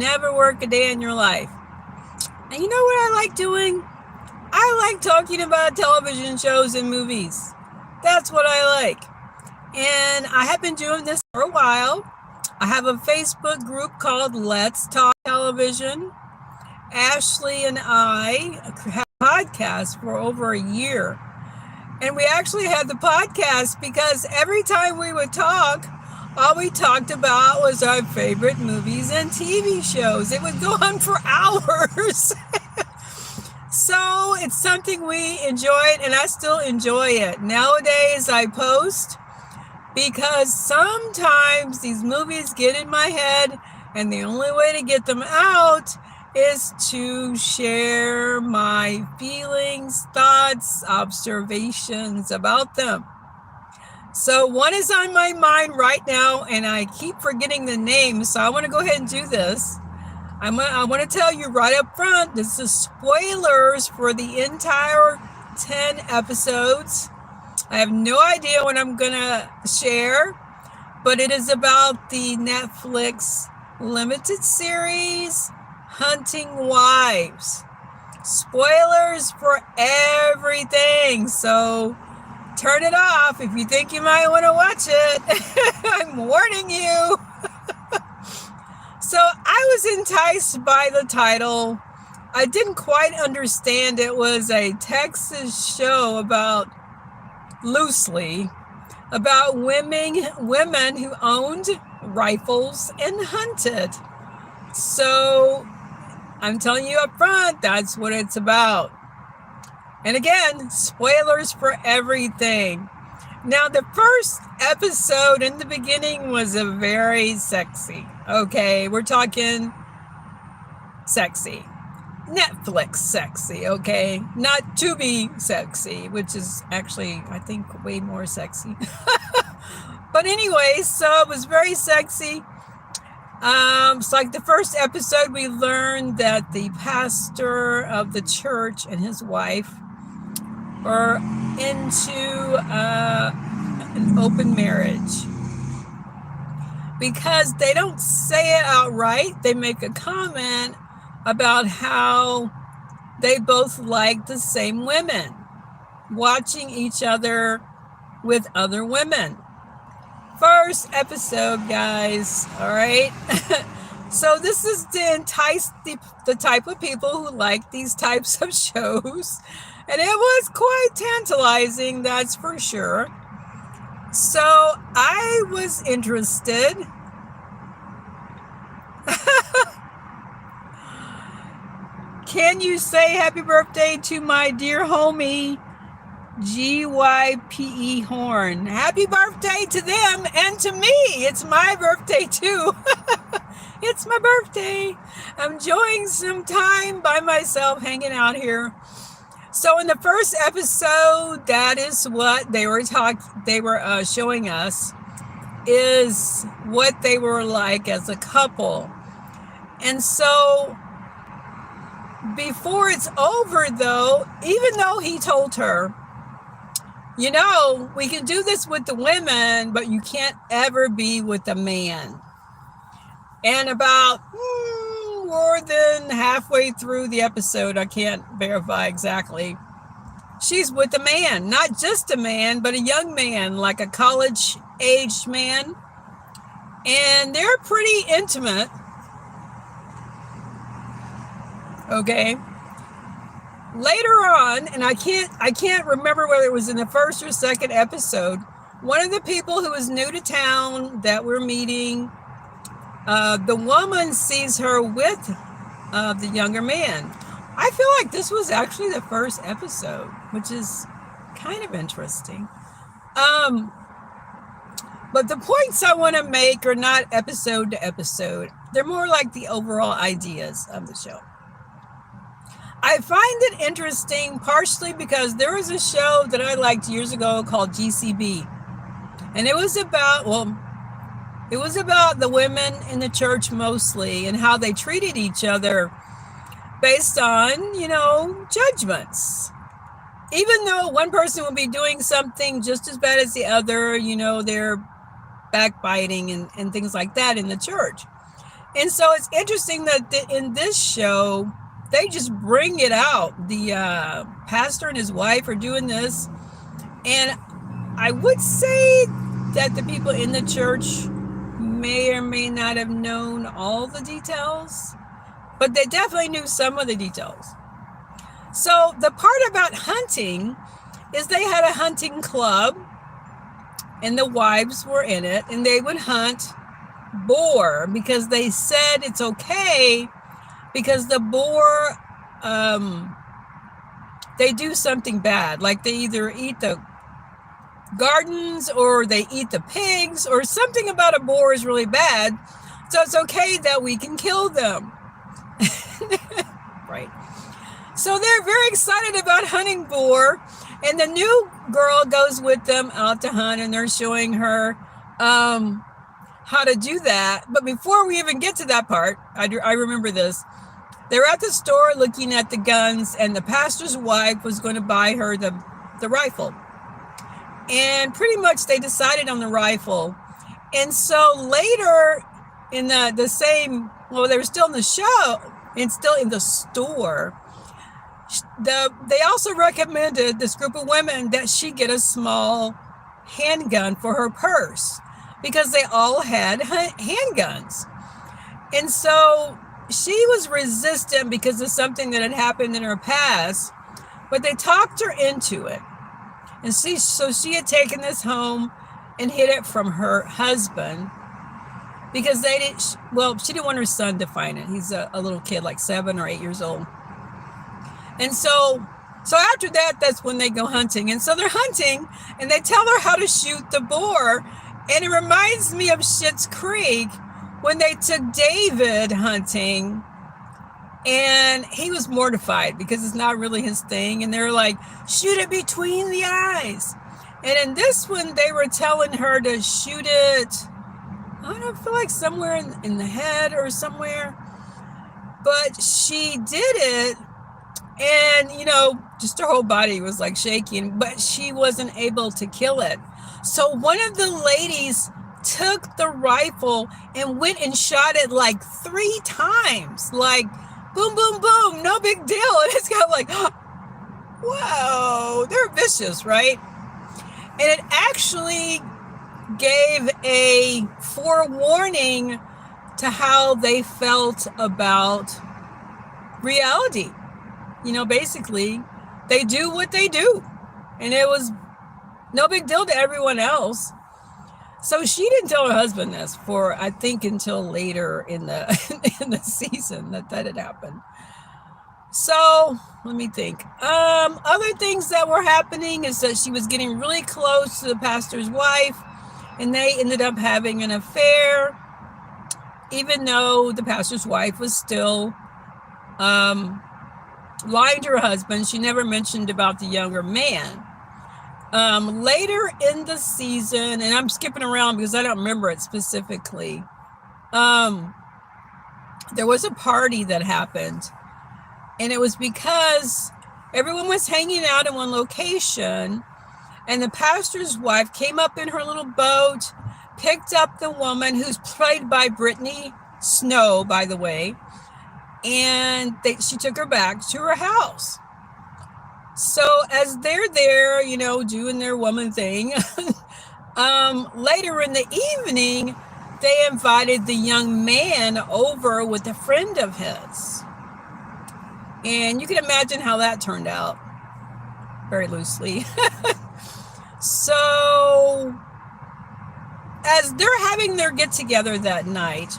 never work a day in your life. And you know what I like doing? I like talking about television shows and movies. That's what I like. And I have been doing this for a while. I have a Facebook group called Let's Talk Television. Ashley and I have a podcast for over a year. And we actually had the podcast because every time we would talk, all we talked about was our favorite movies and TV shows. It would go on for hours. So it's something we enjoyed, and I still enjoy it. Nowadays, I post because sometimes these movies get in my head, and the only way to get them out is to share my feelings, thoughts, observations about them. So one is on my mind right now, and I keep forgetting the name, so I want to go ahead and do this. I want to tell you right up front, this is spoilers for the entire 10 episodes. I have no idea what I'm going to share, but it is about the Netflix limited series, Hunting Wives. Spoilers for everything, so turn it off if you think you might want to watch it. I'm warning you. So I was enticed by the title. I didn't quite understand it was a Texas show loosely about women who owned rifles and hunted. So I'm telling you up front, that's what it's about. And again, spoilers for everything. Now, the first episode in the beginning was a very sexy. Okay, we're talking sexy. Netflix sexy, okay? Not to be sexy, which is actually, I think, way more sexy. But anyway, so it was very sexy. It's like the first episode, we learned that the pastor of the church and his wife are into an open marriage. Because they don't say it outright, they make a comment about how they both like the same women, watching each other with other women. First episode, guys, all right? So this is to entice the type of people who like these types of shows. And it was quite tantalizing, that's for sure. So I was interested. Can you say happy birthday to my dear homie, GYPE Horn? Happy birthday to them and to me. It's my birthday too. It's my birthday. I'm enjoying some time by myself hanging out here. So in the first episode, that is what they were showing us, is what they were like as a couple. And so before it's over, though, even though he told her, you know, we can do this with the women, but you can't ever be with a man. And about more than halfway through the episode, I can't verify exactly, she's with a man, not just a man, but a young man, like a college-aged man. And they're pretty intimate. Okay. Later on, and I can't remember whether it was in the first or second episode, one of the people who was new to town that we're meeting, the woman sees her with the younger man. I feel like this was actually the first episode, which is kind of interesting. But the points I want to make are not episode to episode. They're more like the overall ideas of the show. I find it interesting partially because there was a show that I liked years ago called GCB. And it was about the women in the church mostly and how they treated each other based on, judgments. Even though one person will be doing something just as bad as the other, they're backbiting and things like that in the church. And so it's interesting that in this show, they just bring it out. The pastor and his wife are doing this. And I would say that the people in the church may or may not have known all the details, but they definitely knew some of the details. So the part about hunting is they had a hunting club, and the wives were in it, and they would hunt boar because they said it's okay because the boar, they do something bad. Like they either eat the gardens or they eat the pigs or something about a boar is really bad. So it's okay that we can kill them. Right. So they're very excited about hunting boar. And the new girl goes with them out to hunt, and they're showing her how to do that. But before we even get to that part, I remember this. They're at the store looking at the guns, and the pastor's wife was going to buy her the rifle. And pretty much they decided on the rifle. And so later in the same, well, they were still in the show and still in the store. They also recommended, this group of women, that she get a small handgun for her purse because they all had handguns. And so she was resistant because of something that had happened in her past, but they talked her into it. And so she had taken this home and hid it from her husband because she didn't want her son to find it. He's a little kid, like 7 or 8 years old. And so after that, that's when they go hunting. And so they're hunting, and they tell her how to shoot the boar. And it reminds me of Schitt's Creek when they took David hunting, and he was mortified because it's not really his thing. And they're like, shoot it between the eyes. And in this one, they were telling her to shoot it, I don't feel like somewhere in the head or somewhere. But she did it. And, just her whole body was like shaking, but she wasn't able to kill it. So one of the ladies took the rifle and went and shot it like 3 times, like boom, boom, boom, no big deal. And it's kind of like, whoa, they're vicious, right? And it actually gave a forewarning to how they felt about reality. Basically, they do what they do. And it was no big deal to everyone else. So she didn't tell her husband this for, I think, until later in the season that had happened. So let me think. Other things that were happening is that she was getting really close to the pastor's wife, and they ended up having an affair, even though the pastor's wife was still lying to her husband. She never mentioned about the younger man. Later in the season, and I'm skipping around because I don't remember it specifically, there was a party that happened, and it was because everyone was hanging out in one location, and the pastor's wife came up in her little boat, picked up the woman who's played by Brittany Snow, by the way, and she took her back to her house. So as they're there, doing their woman thing, later in the evening, they invited the young man over with a friend of his. And you can imagine how that turned out, very loosely. So as they're having their get-together that night,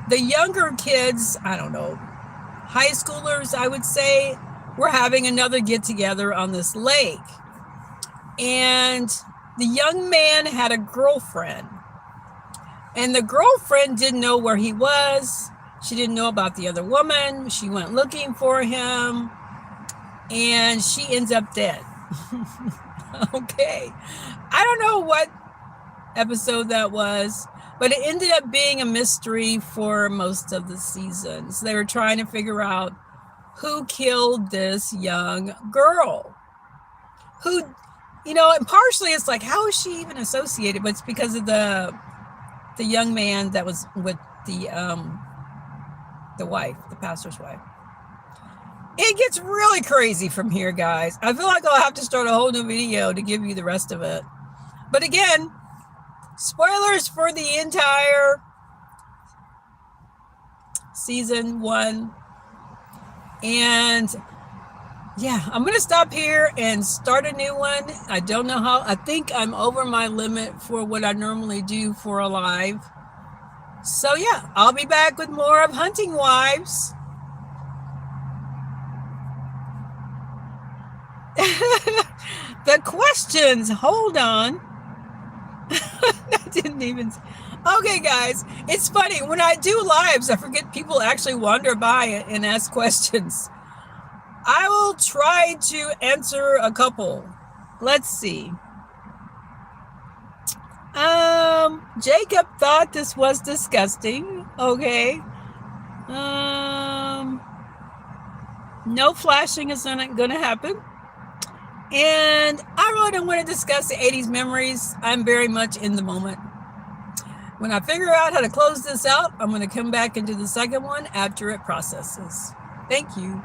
the younger kids, I don't know, high schoolers, I would say, were having another get-together on this lake. And the young man had a girlfriend. And the girlfriend didn't know where he was. She didn't know about the other woman. She went looking for him. And she ends up dead. Okay. I don't know what episode that was, but it ended up being a mystery for most of the season. So they were trying to figure out who killed this young girl. Who, and partially it's like, how is she even associated? But it's because of the young man that was with the wife, the pastor's wife. It gets really crazy from here, guys. I feel like I'll have to start a whole new video to give you the rest of it. But again, spoilers for the entire season 1. And yeah, I'm going to stop here and start a new one. I don't know how. I think I'm over my limit for what I normally do for a live. So yeah, I'll be back with more of Hunting Wives. The questions, hold on. I didn't even. Okay, guys, it's funny. When I do lives, I forget people actually wander by and ask questions. I will try to answer a couple. Let's see. Jacob thought this was disgusting. Okay. No flashing is not going to happen. And I really don't want to discuss the 80s memories. I'm very much in the moment. When I figure out how to close this out, I'm going to come back and do the second one after it processes. Thank you.